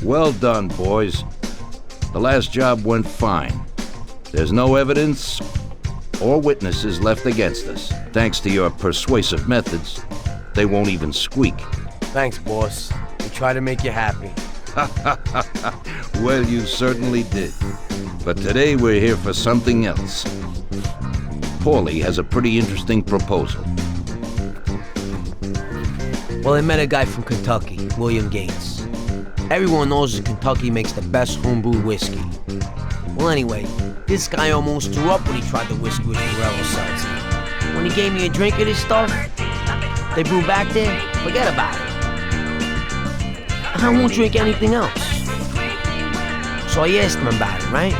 Well done, boys. The last job went fine. There's no evidence or witnesses left against us. Thanks to your persuasive methods, they won't even squeak. Thanks, boss. We try to make you happy. Well, you certainly did. But today we're here for something else. Paulie has a pretty interesting proposal. Well, I met a guy from Kentucky, William Gates. Everyone knows that Kentucky makes the best homebrewed whiskey. Well, anyway, this guy almost threw up when he tried the whiskey with Morello seltzer. When he gave me a drink of this stuff they brew back there, forget about it. I won't drink anything else. So I asked him about it, right?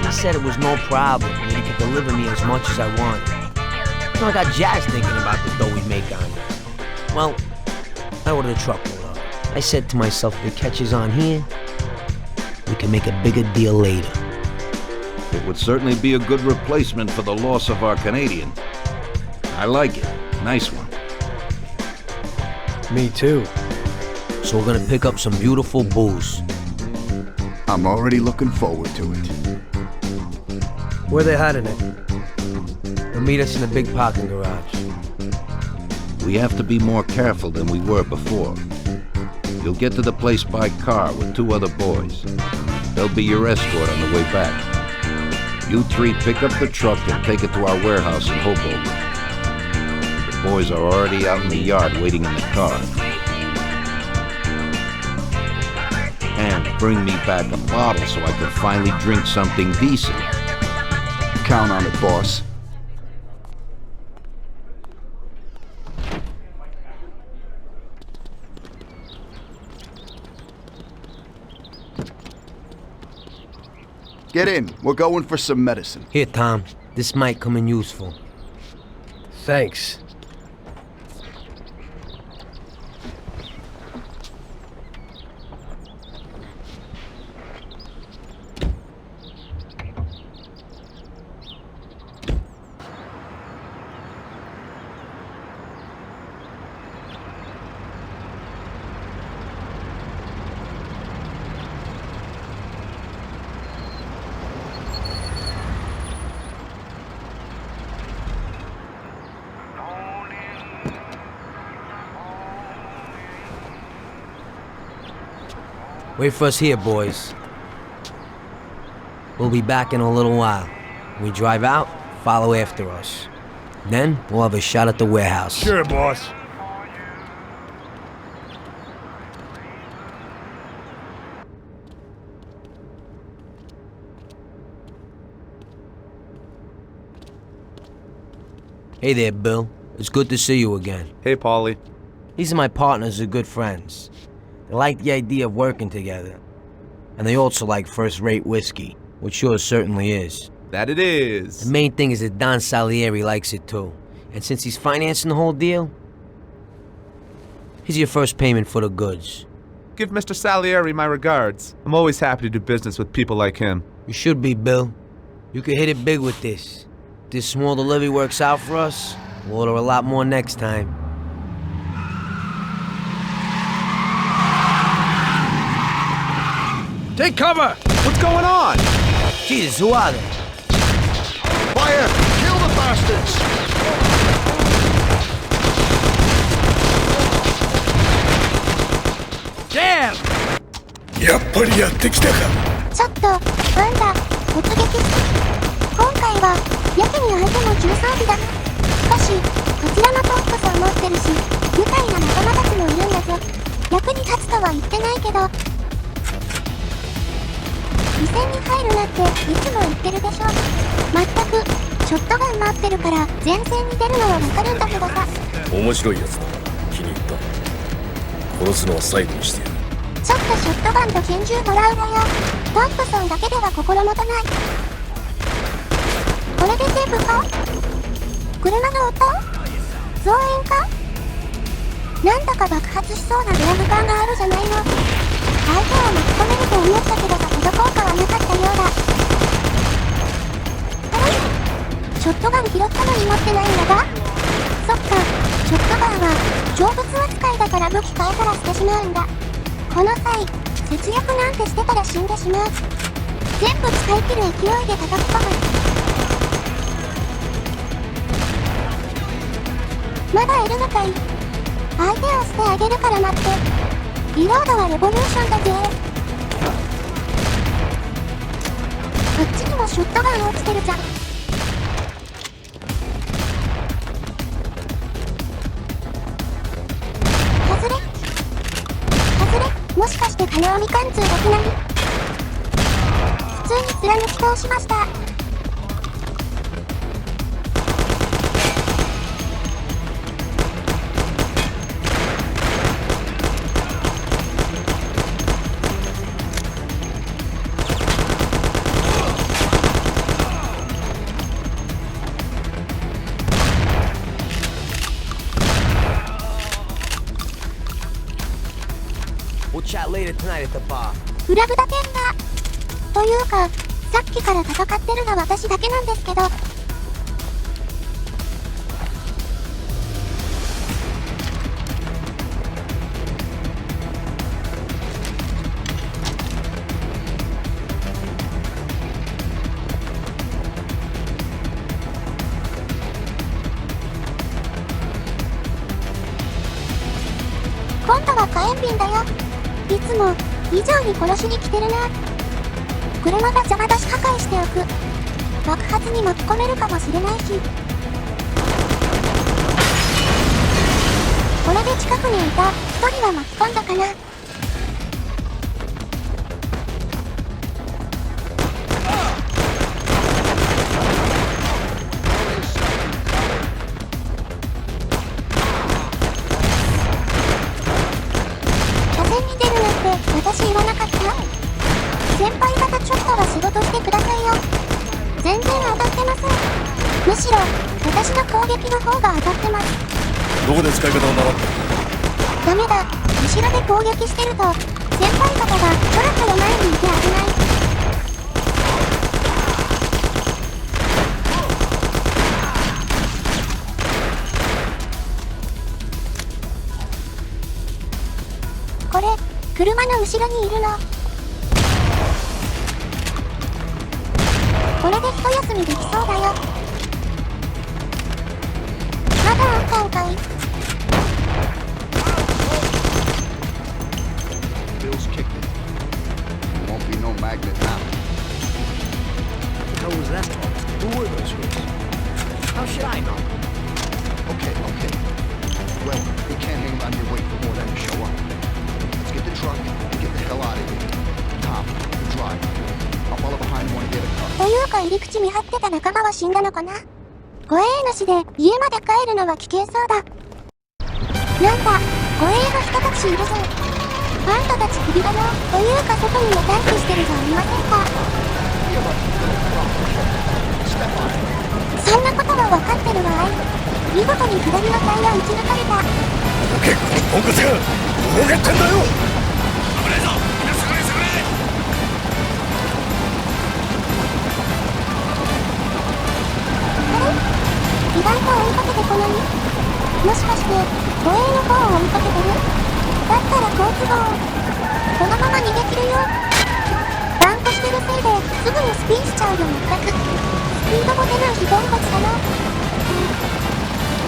He said it was no problem, and that he could deliver me as much as I wanted. So I got jazzed thinking about the dough we'd make on it. Well, I ordered a truckload of it. I said to myself, if it catches on here, we can make a bigger deal later. It would certainly be a good replacement for the loss of our Canadian. I like it. Nice one. Me too. So we're gonna pick up some beautiful booze. I'm already looking forward to it. Where they hiding it? They'll meet us in the big parking garage. We have to be more careful than we were before. You'll get to the place by car with 2 other boys. They'll be your escort on the way back. You 3 pick up the truck and take it to our warehouse in Hoboken. The boys are already out in the yard waiting in the car. And bring me back a bottle so I can finally drink something decent. Count on it, boss. Get in. We're going for some medicine. Here, Tom. This might come in useful. Thanks. Wait for us here, boys. We'll be back in a little while. We drive out, follow after us. Then we'll have a shot at the warehouse. Sure, boss. Hey there, Bill. It's good to see you again. Hey, Paulie. These are my partners who are good friends. They like the idea of working together. And they also like first-rate whiskey, which yours certainly is. That it is. The main thing is that Don Salieri likes it too. And since he's financing the whole deal, here's your first payment for the goods. Give Mr. Salieri my regards. I'm always happy to do business with people like him. You should be, Bill. You could hit it big with this. If this small delivery works out for us, we'll order a lot more next time. Take cover! What's going on? Jesus, who are they? Fire! Kill the bastards! Damn! やっぱりやってきたか。ちょっと、なんだ、突撃。今回は、やけに相手も重装備だ。しかし、こちらのトップさん持ってるし、愉快な仲間たちもいるんだぞ。役に立つとは言ってないけど、2戦に入るなっていつも言ってるでしょ。まったく、ショットガン待ってるから前線に出るのはわかるんだけどさ。面白いやつだ。気に入った。殺すのは最後にしてやる。ちょっとショットガンと拳銃もらうのよ。トンプソンだけでは心もとない。これで全部か？車の音？増援か？なんだか爆発しそうなドラム缶があるじゃないの。相手を巻き込めると思ったけどさほど効果はなかったようだ。あれ？ショットガン拾ったのに持ってないんだが？そっか、ショットガンは成仏扱いだから武器変えたら捨てしまうんだ。この際、節約なんてしてたら死んでしまう。全部使い切る勢いで叩き込む。まだいるのかい。相手を捨てあげるから待って。リロードはレボリューションだぜ。こっちにもショットガン落ちてるじゃん。外れもしかして金網貫通できない？普通に貫き通しました。We'll chat later tonight at the bar. フラグだけんだ。というか、さっきから戦ってるのは私だけなんですけど。今度は火炎瓶だよ。いつも以上に殺しに来てるな。車が邪魔だし破壊しておく。爆発に巻き込めるかもしれないし。これで近くにいた一人は巻き込んだかな。私言わなかった？先輩方ちょっとは仕事してくださいよ。全然当たってません。むしろ私の攻撃の方が当たってます。どこで使い方を習った？ダメだ。後ろで攻撃してると先輩方がちょろちょろ前にいて危ない。これ車の後ろにいるの。これで一休みできそうだよ。まだあったんかい。Bill's kicked it. Won't be no magnet now. How was that? Who were those girls? How should I know? Okay. Well, you can't hang around here waiting for more than to show up. Get the truck and get the hell out of here. Tom, you drive. I'll follow behind one of the other cars. というか入り口見張ってた仲間は死んだのかな。護衛なしで家まで帰るのは危険そうだ。なんだ、護衛が人たちいるぞ。あんたたち首だな。というか外にも待機してるじゃありませんか。そんなことは分かってるわい。見事に左のタイヤ打ち抜かれた。結構ポンコツが動けってんだよ。危ないぞ、みんな下がれ。意外と追いかけてこない？もしかして護衛の方を追いかけてる？だったら好都合。このまま逃げ切るよ。バンクしてるせいですぐにスピンしちゃうよ。全くスピードも出ない非ポンコツだな。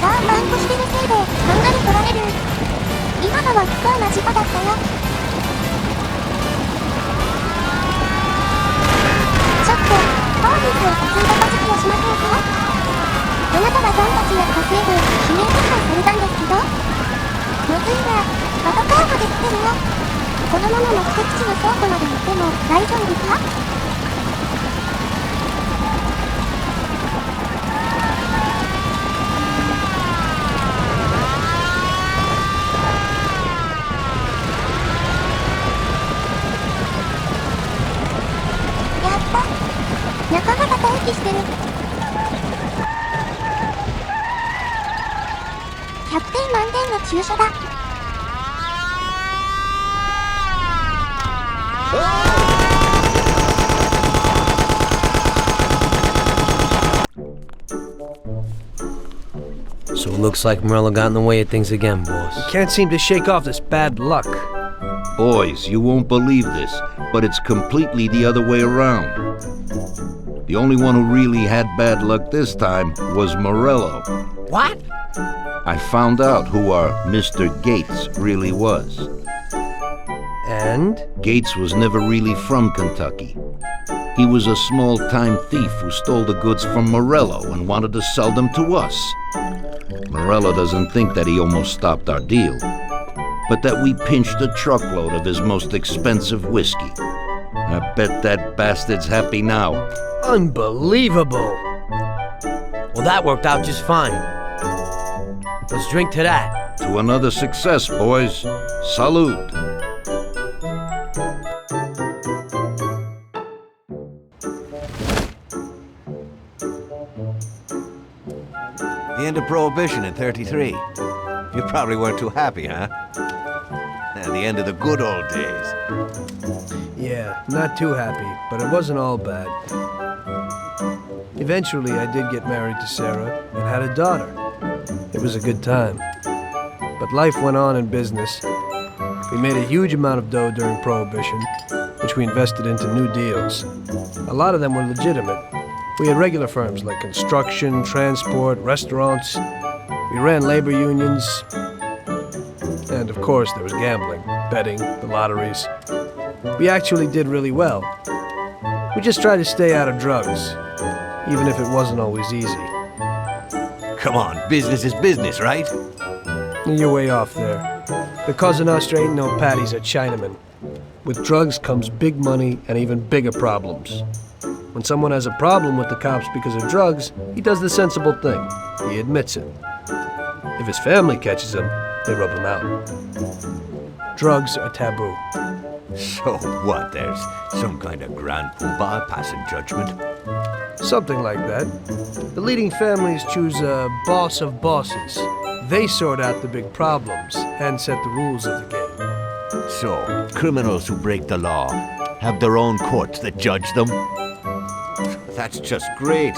バンクしてるせいでハンガリ取られる。今のは不幸な事故だったよ。ちょっとホームズを担いだ小突きをしませんか？あなたはバンたちが稼いで指名手配されたんですけど、まずいな。パトカーまで来てるよ。このまま目的地の倉庫まで行っても大丈夫か？やった。仲間が待機してる。100点満点の注射だ。So it looks like Morello got in the way of things again, boss. Can't seem to shake off this bad luck. Boys, you won't believe this, but it's completely the other way around. The only one who really had bad luck this time was Morello. What? I found out who our Mr. Gates really was. And? Gates was never really from Kentucky. He was a small-time thief who stole the goods from Morello and wanted to sell them to us. Morello doesn't think that he almost stopped our deal, but that we pinched a truckload of his most expensive whiskey. I bet that bastard's happy now. Unbelievable! Well, that worked out just fine. Let's drink to that. To another success, boys. Salute. The end of Prohibition in 33. You probably weren't too happy, huh? And the end of the good old days. Yeah, not too happy, but it wasn't all bad. Eventually, I did get married to Sarah and had a daughter. It was a good time. But life went on in business. We made a huge amount of dough during Prohibition, which we invested into new deals. A lot of them were legitimate. We had regular firms like construction, transport, restaurants. We ran labor unions. And of course, there was gambling, betting, the lotteries. We actually did really well. We just tried to stay out of drugs, even if it wasn't always easy. Come on, business is business, right? You're way off there. The Cosa Nostra ain't no patties or Chinamen. With drugs comes big money and even bigger problems. When someone has a problem with the cops because of drugs, he does the sensible thing. He admits it. If his family catches him, they rub him out. Drugs are taboo. So what, there's some kind of grand poobah passing judgment? Something like that. The leading families choose a boss of bosses. They sort out the big problems and set the rules of the game. So, criminals who break the law have their own courts that judge them? That's just great.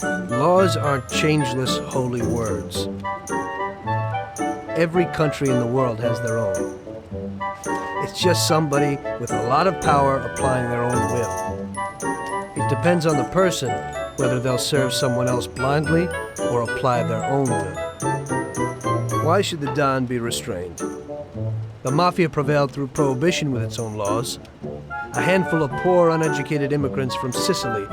Laws aren't changeless holy words. Every country in the world has their own. It's just somebody with a lot of power applying their own will. It depends on the person whether they'll serve someone else blindly or apply their own will. Why should the Don be restrained? The Mafia prevailed through Prohibition with its own laws. A handful of poor, uneducated immigrants from Sicily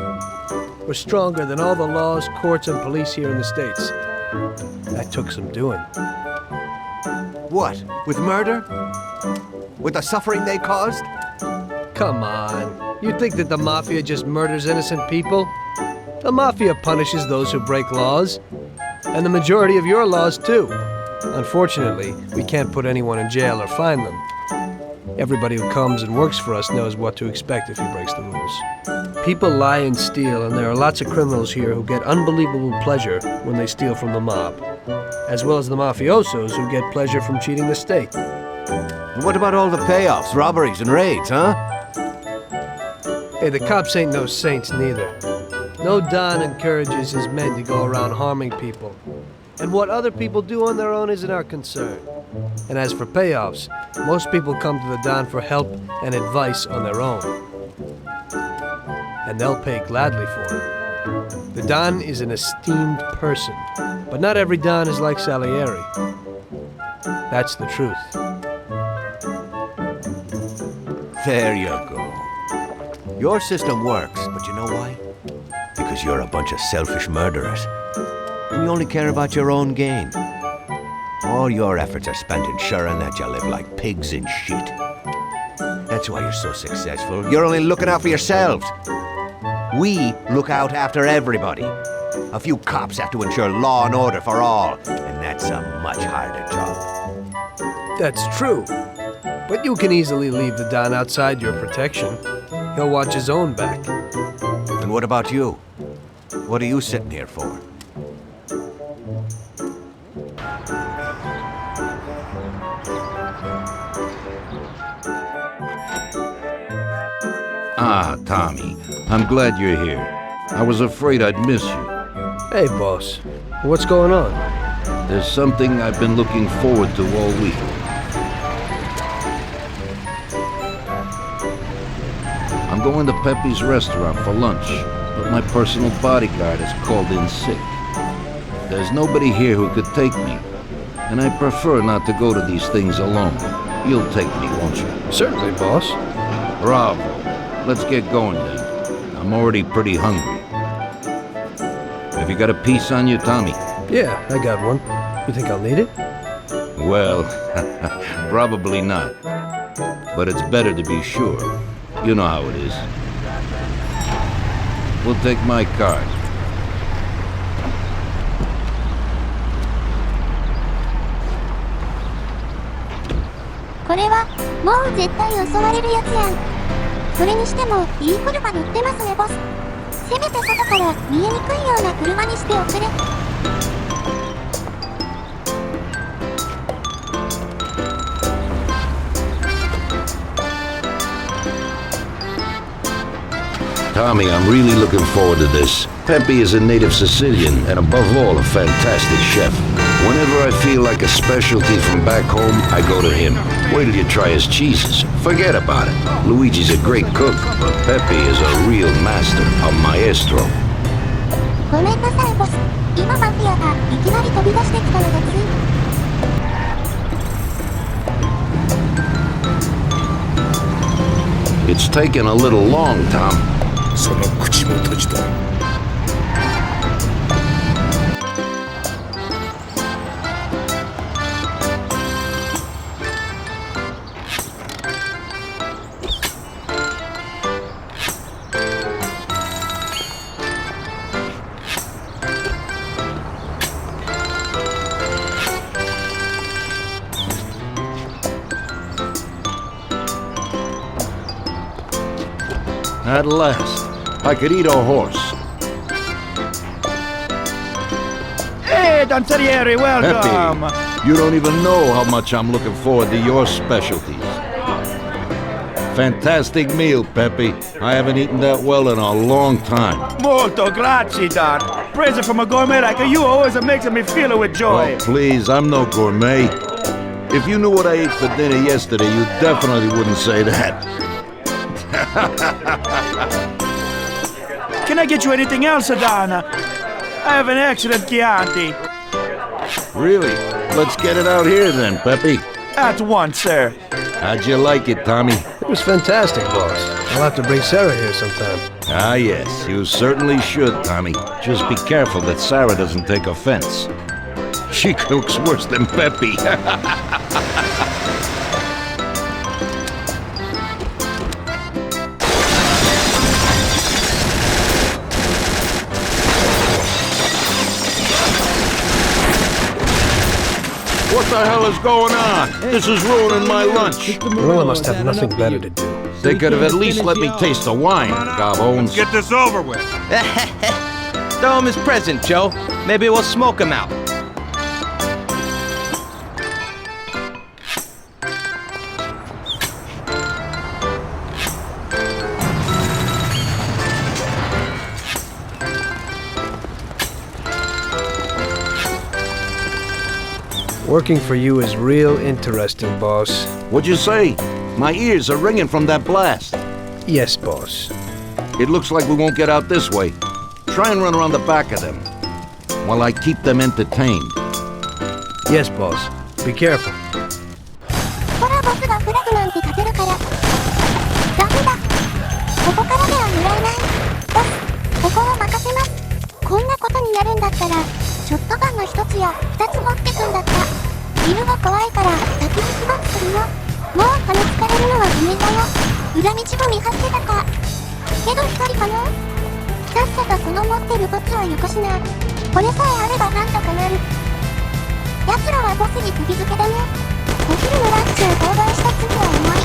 were stronger than all the laws, courts, and police here in the States. That took some doing. What? With murder? With the suffering they caused? Come on. You think that the Mafia just murders innocent people? The Mafia punishes those who break laws. And the majority of your laws, too. Unfortunately, we can't put anyone in jail or fine them. Everybody who comes and works for us knows what to expect if he breaks the rules. People lie and steal, and there are lots of criminals here who get unbelievable pleasure when they steal from the mob, as well as the mafiosos who get pleasure from cheating the state. And what about all the payoffs, robberies, and raids, huh? Hey, the cops ain't no saints neither. No Don encourages his men to go around harming people. And what other people do on their own isn't our concern. And as for payoffs, most people come to the Don for help and advice on their own. And they'll pay gladly for it. The Don is an esteemed person, but not every Don is like Salieri. That's the truth. There you go. Your system works, but you know why? Because you're a bunch of selfish murderers. And you only care about your own gain. All your efforts are spent ensuring that you live like pigs in shit. That's why you're so successful. You're only looking out for yourselves. We look out after everybody. A few cops have to ensure law and order for all, and that's a much harder job. That's true. But you can easily leave the Don outside your protection. He'll watch his own back. And what about you? What are you sitting here for? Ah, Tommy, I'm glad you're here. I was afraid I'd miss you. Hey, boss. What's going on? There's something I've been looking forward to all week. I'm going to Pepe's restaurant for lunch, but my personal bodyguard is called in sick. There's nobody here who could take me, and I prefer not to go to these things alone. You'll take me, won't you? Certainly, boss. Bravo. Let's get going then. I'm already pretty hungry. Have you got a piece on you, Tommy? Yeah, I got one. You think I'll need it? Well, probably not. But it's better to be sure. You know how it is. We'll take my card.これは、もう絶対襲われるやつやん。それにしても、いい車乗ってますね、ボス。せめて外から見えにくいような車にしておくれ。Tommy, I'm really looking forward to this. Pepe is a native Sicilian and above all a fantastic chef. Whenever I feel like a specialty from back home, I go to him. Wait till you try his cheeses. Forget about it. Luigi's a great cook, but Pepe is a real master, a maestro. ごめんなさい、ボス。今マフィアがいきなり飛び出してきたのでつい。It's taken a little long, Tom. その口も閉じとる。At last, I could eat a horse. Hey, Danzerieri, welcome! Pepe, you don't even know how much I'm looking forward to your specialties. Fantastic meal, Pepe. I haven't eaten that well in a long time. Molto grazie, Don. Praise from a gourmet like you always makes me feel with joy. Oh, please, I'm no gourmet. If you knew what I ate for dinner yesterday, you definitely wouldn't say that. Can I get you anything else, Don? I have an excellent Chianti. Really? Let's get it out here then, Pepe. At once, sir. How'd you like it, Tommy? It was fantastic, boss. I'll have to bring Sarah here sometime. Ah, yes, you certainly should, Tommy. Just be careful that Sarah doesn't take offense. She cooks worse than Pepe. What the hell is going on? This is ruining my lunch. Marilla must have nothing better to do. They could have at least let me taste the wine, gobbones. Get this over with. Throw him his present, Joe. Maybe we'll smoke him out. Working for you is real interesting, boss. What'd you say? My ears are ringing from that blast. Yes, boss. It looks like we won't get out this way. Try and run around the back of them while I keep them entertained. Yes, boss. Be careful. ほら、ボスがフラグなんて立てるから。ダメだ。ここからでは狙えない。ボス、ここは任せます。こんなことになるんだったら、ショットガンの一つや二つ持ってくんだった。昼が怖いから先に起爆するよ。もう羽つかれるのは地味だよ。裏道も見張ってたか。けど一人かな。さっさとその持ってる武器はよこしな。これさえあればなんとかなる。奴らはボスに釘付けだね。お昼のランチを購買した罪は重い。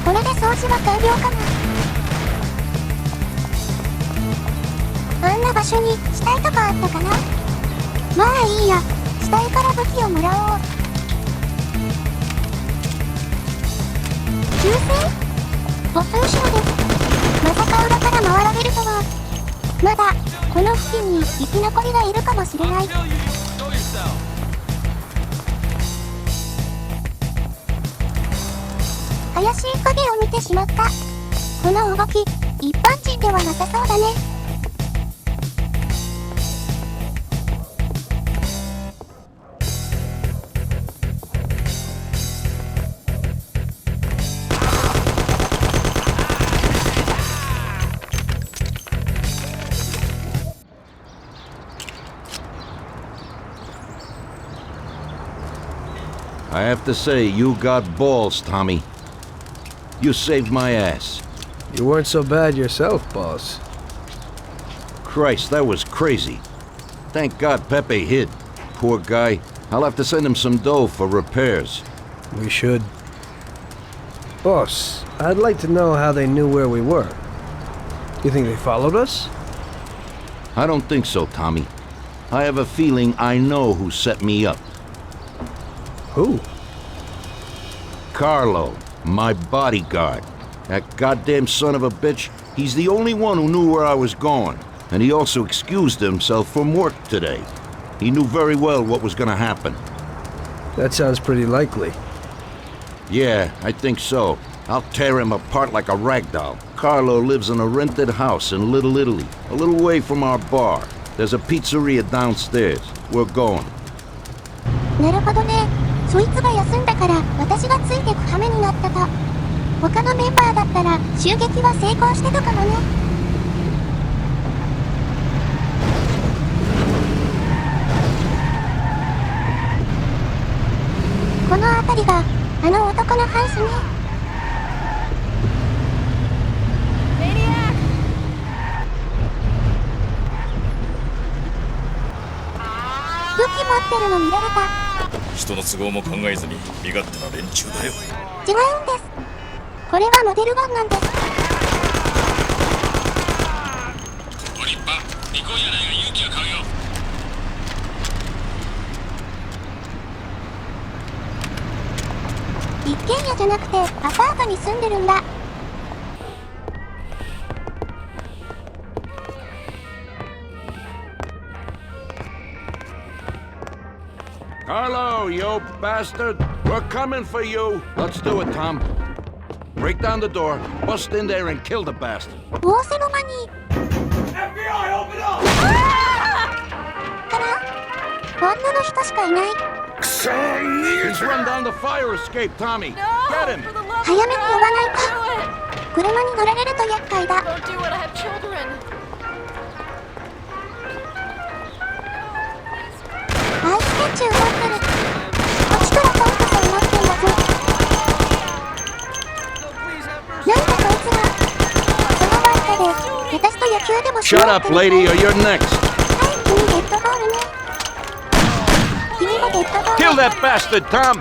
これで掃除は完了かな。あんな場所に死体とかあったかな。まあいいや、死体から武器をもらおう。銃声？ボス後ろです。まさか裏から回られるとは。まだこの付近に生き残りがいるかもしれない。怪しい影を見てしまった。この動き、一般人ではなさそうだね。I have to say, you got balls, Tommy. You saved my ass. You weren't so bad yourself, boss. Christ, that was crazy. Thank God Pepe hid. Poor guy. I'll have to send him some dough for repairs. We should. Boss, I'd like to know how they knew where we were. You think they followed us? I don't think so, Tommy. I have a feeling I know who set me up. Who? Carlo, my bodyguard. That goddamn son of a bitch, he's the only one who knew where I was going. And he also excused himself from work today. He knew very well what was gonna happen. That sounds pretty likely. Yeah, I think so. I'll tear him apart like a ragdoll. Carlo lives in a rented house in Little Italy, a little way from our bar. There's a pizzeria downstairs. We're going. なるほどね。そいつが休んだから私がついてく羽目になったか。他のメンバーだったら襲撃は成功してたかもね。この辺りがあの男のハウスね。武器持ってるの見られた。人の都合も考えずに身勝手な連中だよ。違うんです。これはモデルガンなんです。ご立派、離婚やないが勇気は買うよ。一軒家じゃなくてアパートに住んでるんだ。Carlo, you bastard! We're coming for you! Let's do it, Tom. Break down the door, bust in there and kill the bastard. 仰せの間に FBI, open up! から女の人しかいない。 He's run down the fire escape, Tommy. Get him! 早めに呼ばないか。車に乗られると厄介だ。 Don't do it, I have children. アイスキャッチ奪ってる。こっちからトンプソン持ってんだぞ。なんだこいつら。そのバッタで私と野球でもしよう Shut って up, lady, or you're next. はい、君デッドボールね。君もデッドボール。 Kill that bastard, Tom!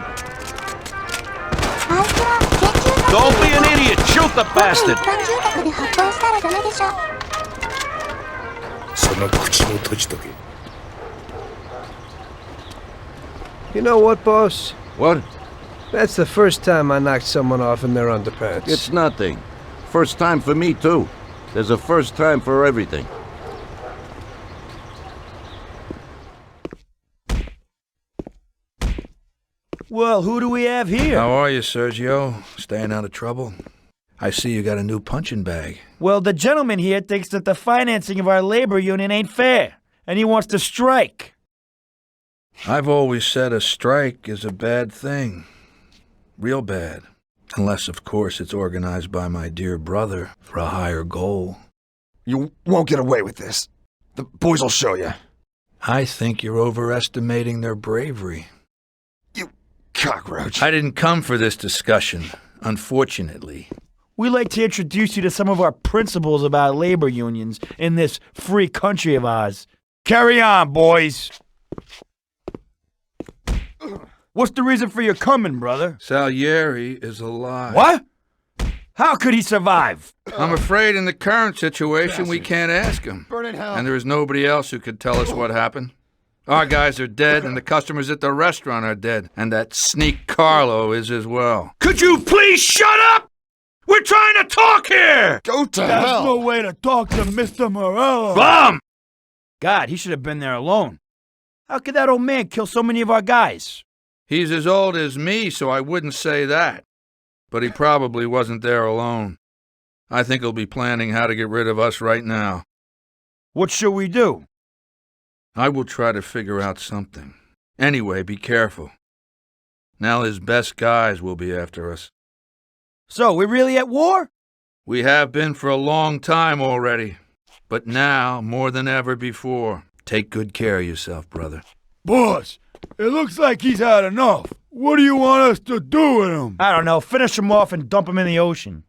あいつは研究の Don't be an idiot! Shoot the 一 bastard! 般住宅で発砲したらダメでしょ。その口も閉じとけ。You know what, boss? What? That's the first time I knocked someone off in their underpants. It's nothing. First time for me, too. There's a first time for everything. Well, who do we have here? How are you, Sergio? Staying out of trouble? I see you got a new punching bag. Well, the gentleman here thinks that the financing of our labor union ain't fair, and he wants to strike. I've always said a strike is a bad thing. Real bad. Unless, of course, it's organized by my dear brother for a higher goal. You won't get away with this. The boys will show you. I think you're overestimating their bravery. You cockroach. I didn't come for this discussion, unfortunately. We'd like to introduce you to some of our principles about labor unions in this free country of ours. Carry on, boys. What's the reason for your coming, brother? Salieri is alive. What? How could he survive? I'm afraid in the current situation we can't ask him. Burn in hell. And there is nobody else who could tell us what happened. Our guys are dead, and the customers at the restaurant are dead. And that sneak Carlo is as well. Could you please shut up? We're trying to talk here! Go to That's hell! no way to talk to Mr. Morello. Bum! God, he should have been there alone. How could that old man kill so many of our guys? He's as old as me, so I wouldn't say that. But he probably wasn't there alone. I think he'll be planning how to get rid of us right now. What should we do? I will try to figure out something. Anyway, be careful. Now his best guys will be after us. So, we're really at war? We have been for a long time already. But now, more than ever before, take good care of yourself, brother. Boss, it looks like he's had enough. What do you want us to do with him? I don't know. Finish him off and dump him in the ocean.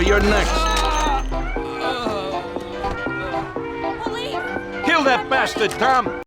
You're next. Kill that bastard, Tom!